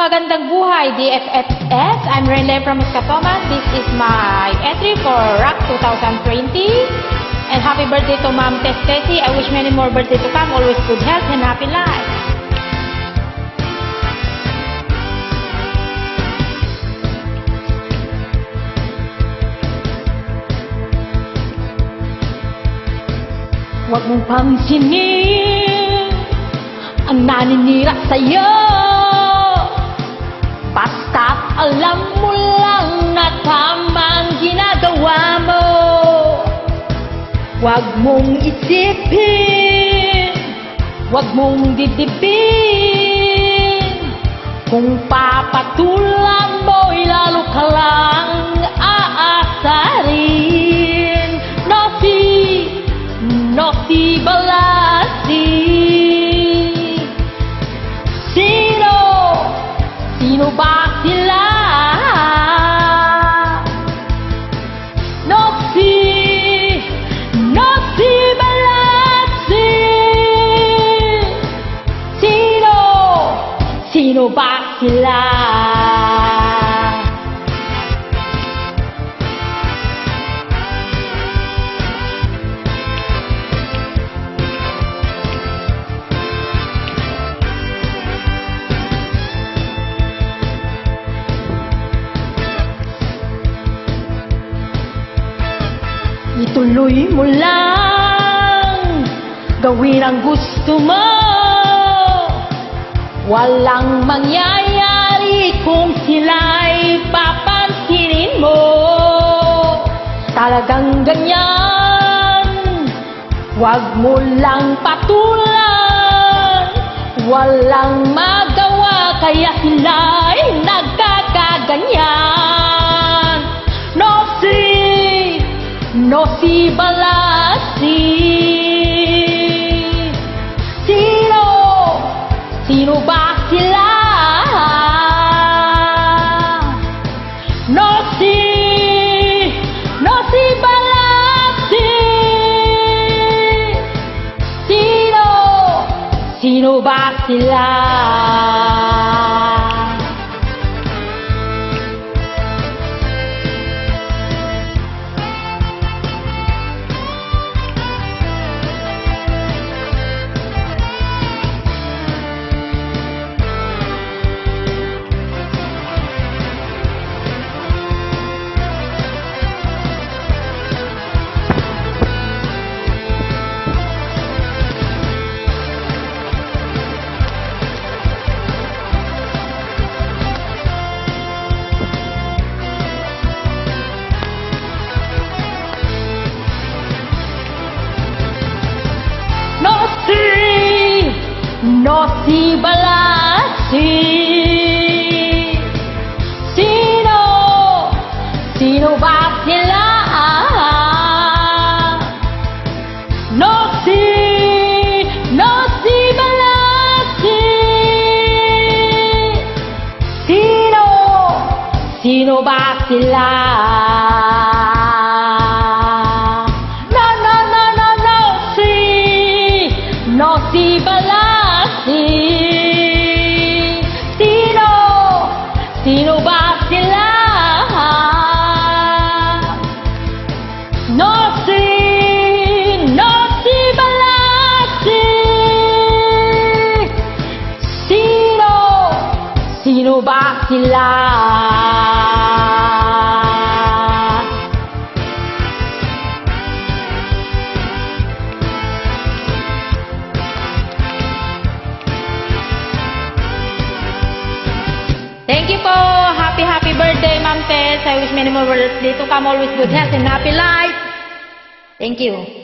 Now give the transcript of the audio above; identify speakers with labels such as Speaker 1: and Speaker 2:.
Speaker 1: Magandang buhay, DFFS. I'm Rene from Escatomas. This is my entry for RAC 2020. And happy birthday to Ma'am Tessy. I wish many more birthdays to come. Always good health and happy life. Huwag mong pansinin ang naninira sa'yo. Basta't alam mo lang na tamang ginagawa mo. Huwag mong isipin, huwag mong didibin. Kung papatulan mo'y lalo ka lang aasarin. Nosy Balasi. Sino ba sila? Nosy Balasi. Sino ba sila? Ituloy mo lang, gawin ang gusto mo. Walang mangyayari kung sila'y papansinin mo. Talagang ganyan, huwag mo lang patulan. Walang magawa kaya sila'y nagkakaganyan. Nosy Balasi. Sino ba sila? Nosy Balasi. Sino ba sila? Nosy Balasi. Sino ba sila? Nosy Balasi. Sino ba sila? Nosy Balasi. Sino ba sila? Nosy Balasi. Sino ba sila? Thank you po. Happy birthday, Ma'am Tess. I wish many more birthdays to come. Always good health and happy life. Thank you.